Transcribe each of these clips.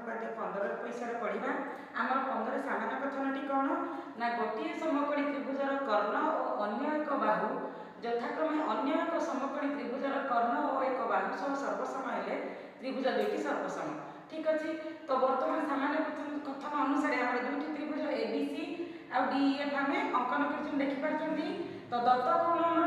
पाठ्य 15 पैसा पढ़ा आम 15 सामान्य कथनटी कौन ना गोटे समकोणी त्रिभुजर कर्ण और अन्य एक बाहु यथाक्रमे अन्य एक समकोणी त्रिभुजर कर्ण और एक बाहु सह सर्वसम हेले त्रिभुज दुईटी सर्वसम। ठीक अच्छे तो बर्तमान सामान्य कथन अनुसार आम दुईटी त्रिभुज एबीसी आ डीईएफ आम अंकन कर देखिपार तो दत्त कौन आम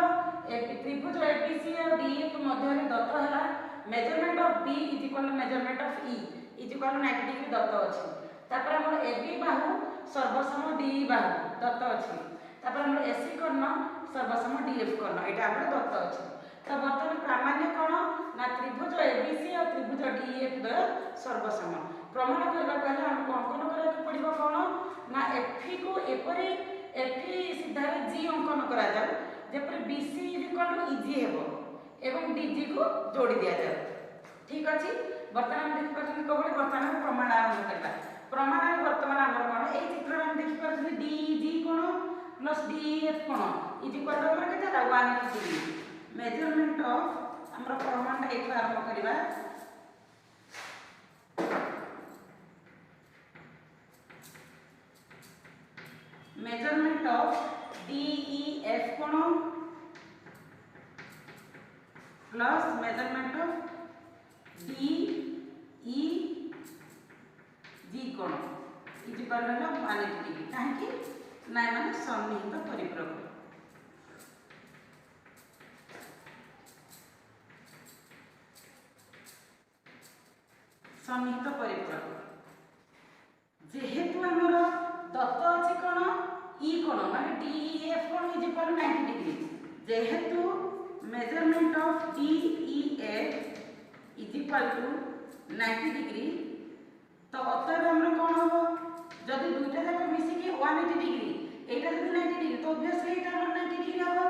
त्रिभुज एबीसी और डीईएफ मध्य दत्त है measurement of B is equal to measurement of E is equal to 90 degree दत्त अच्छी तापर हमर एबी बाहु सर्वसम डीई बाहु दत्त अच्छी तापर हमर एसी कर्ण सर्वसम डीएफ कर्ण एटा हमर दत्त अच्छी। तो बर्तमान प्रामाण्य कौन ना त्रिभुज एबीसी और त्रिभुज डीएफ द्वय सर्वसम प्रमाण करबा पहले हमको अंकन करा पड़िबो कौन ना एफई को एपरी एफई सीधा जी अंकन करा जाऊ जेपरि BC is equal to EG हेबो एवं डीजी को जोड़ी दिया जाए। ठीक अच्छे बर्तमान देख पार्टी कौन बर्तमान प्रमाण आरंभ करता प्रमाण बर्तमान आम कौन ये चित्र में देख पार्टी डीजी कौन प्लस डीएफ कौन इज इक्वल टू हमर केटा 180 डिग्री मेजरमेंट ऑफ हमर प्रमाण एठू आरंभ करबा मेजरमेंट ऑफ डीईएफ कौन plus measurement of D E G कोण इज इक्वल टू 180 डिग्री कहीं ना माने सन्निहित परिप्रक सन्निहित परिप्रक जेहेतु हमर दत्त अछि कोण ई कोण माने डीईएफ कोण इज इक्वल टू 90 डिग्री जेहेतु measurement of DEF is equal to 90 degree तो अतएव हमर कोन हो जदि दुईटा जाक मिसिकी 180 डिग्री एटा जदि 90 डिग्री तो ऑब्वियसली एटा 90 डिग्री हो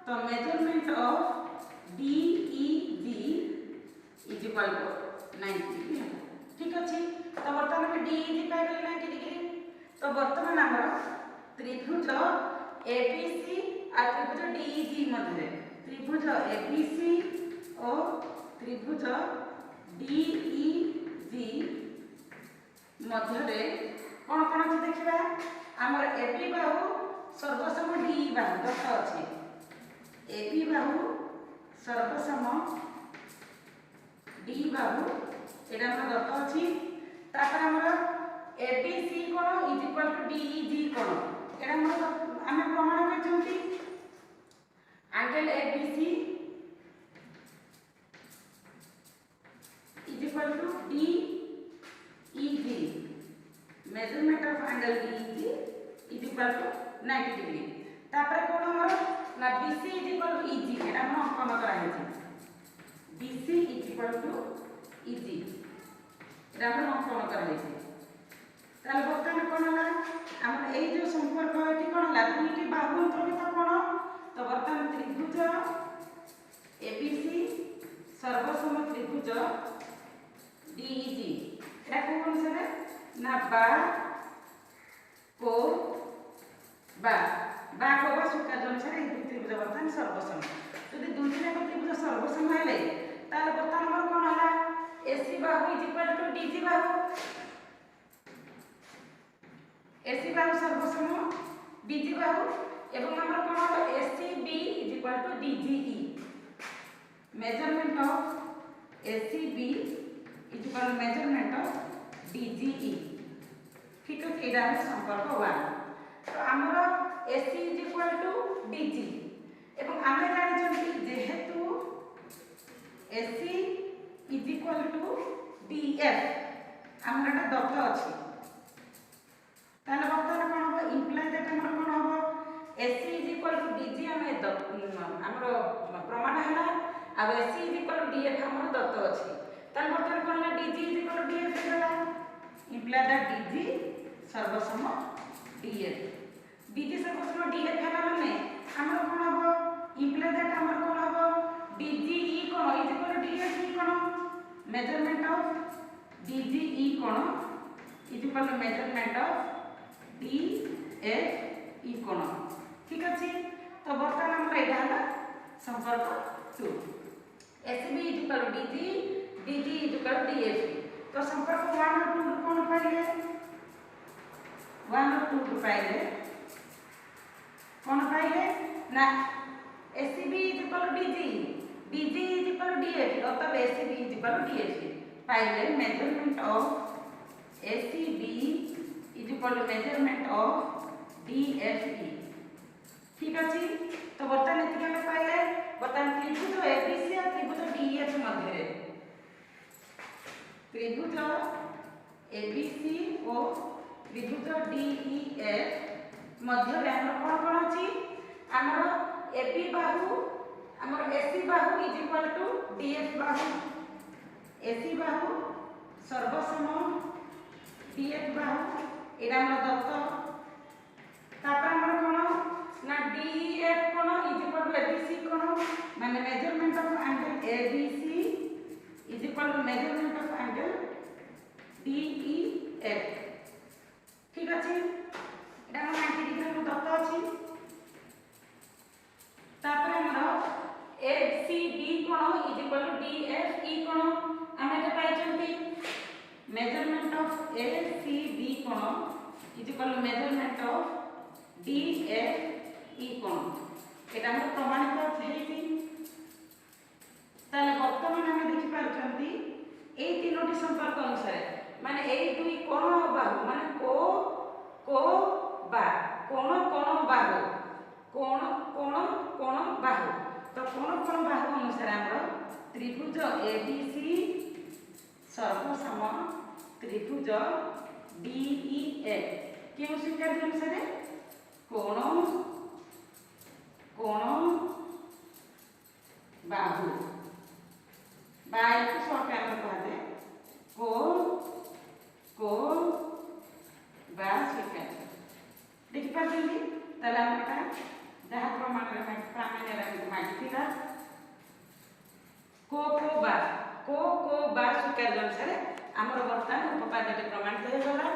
तो measurement of DEG is equal to 90 degree हो। ठीक अछि तो वर्तमान में डीईजी पाइ गेल 90 डिग्री तो वर्तमान हमर त्रिभुज एबीसी आ त्रिभुज डीईजी मध्य त्रिभुज एबीसी और त्रिभुज डीईजी मध्य कौन कौन अच्छे देखा आमर एबी बाहु सर्वसम डीई बाहु दत्त अच्छे एबी बाहु सर्वसम डी बाहु एटा हमर दत्त अच्छी तापर हमर एबीसी कौन इज इक्वल टू डीईजी कौन एटा हमर आमे प्रमाण करछंती angle ABC is equal to DEG measurement of angle DEG is equal to 90 degree तापर कोन हमर ना BC is equal to EG एटा हम अंकन करा है BC is equal to EG एटा हम अंकन करा है ताले बर्तमान कोन होला हम एई जो संपर्क एटी कोन होला दुईटी बाहु अंतर्गत कोन तो बर्तमान त्रिभुज एबीसी सर्वसम त्रिभुज डीईजी एटा कोन से ना बा को सूत्र अनुसार ये त्रिभुज बर्तमान सर्वसम यदि दुईटी जाक त्रिभुज सर्वसम हेले ताले बर्तमान हमर कोन होला एसी बाहु इज इक्वल टू डीजी बाहु एसी बाहु सर्वसम डीजी बाहु एवं हमर कोन हो ACB is equal to DGE measurement of ACB is equal to measurement of DGE। ठीक है एटा हम संपर्क 1 तो हमर AC is equal to DG एवं आमे जानि छथि जेहेतु AC is equal to DF हमरटा दत्त अछि ताले बर्तमान कोन हो इंप्लाय दैट हमर कोन हो AC is equal to DG हमर प्रमाण है आ AC is equal to DF हमर दत्त अछि तन बर्तमान कोन ला DG is equal to DF होला imply that DG सर्वसम DF DG सर्वसम DF हैला माने हमर कोन हो इंप्लाय दैट हमर कोन हो DGE कोन is equal to DF कोन मेजरमेंट ऑफ DGE कोन is equal to measurement of DF कोन। ठीक अच्छे तो बर्तमान हम एटा संपर्क 2 SB is equal to DG DG is equal to DF तो संपर्क 1 और 2 कौन पाइले 1 और 2 पाइले कौन पाइले ना ACB DG DG DH अर्थात ACB DH पाइले measurement of ACB measurement of DFE ठीक अच्छी। तो बर्तमान एति हम पाइले बर्तमान त्रिभुज ABC और त्रिभुज DEF मध्य त्रिभुज ABC और त्रिभुज DEF मध्य रे हमर कोन कोन अछि हमर AB बाहु हमर AC Bahu is equal to DF Bahu AC Bahu सर्वसम DF बाहु एटा हमर दत्त तापर हमर कोन ना DEF कोन इज इक्वल टू ABC कोन माने measurement of angle ABC is equal to measurement of angle DEF ठीक अछि एटा हम 90 डिग्री को दत्त अछि तापर हमर ACB कोन इज इक्वल टू DFE कोन हम एटा पाइ चंती मेजरमेंट ऑफ ACB कोन is equal to measurement of DFE कोन एटा हम प्रमाणित हेछि ताले वर्तमान हम देखि पारछंती ए तीनोटी संपर्क अनुसार माने ए दुई कोण बाहु माने को बा कोण बाहु कोण बाहु तो कोण बाहु अनुसार हमर त्रिभुज ABC सर्वसम त्रिभुज DEF केउ स्वीकार अनुसार कोण बाहु बाय को शॉर्ट में कहा जाए को बा स्वीकार देखि पाछिली तला हमटा जहा प्रमाण रे प्रामाण्य रे मागिथिला को बा स्वीकार अनुसार हमर वर्तमान उपपाद्य प्रमाणित हो गला।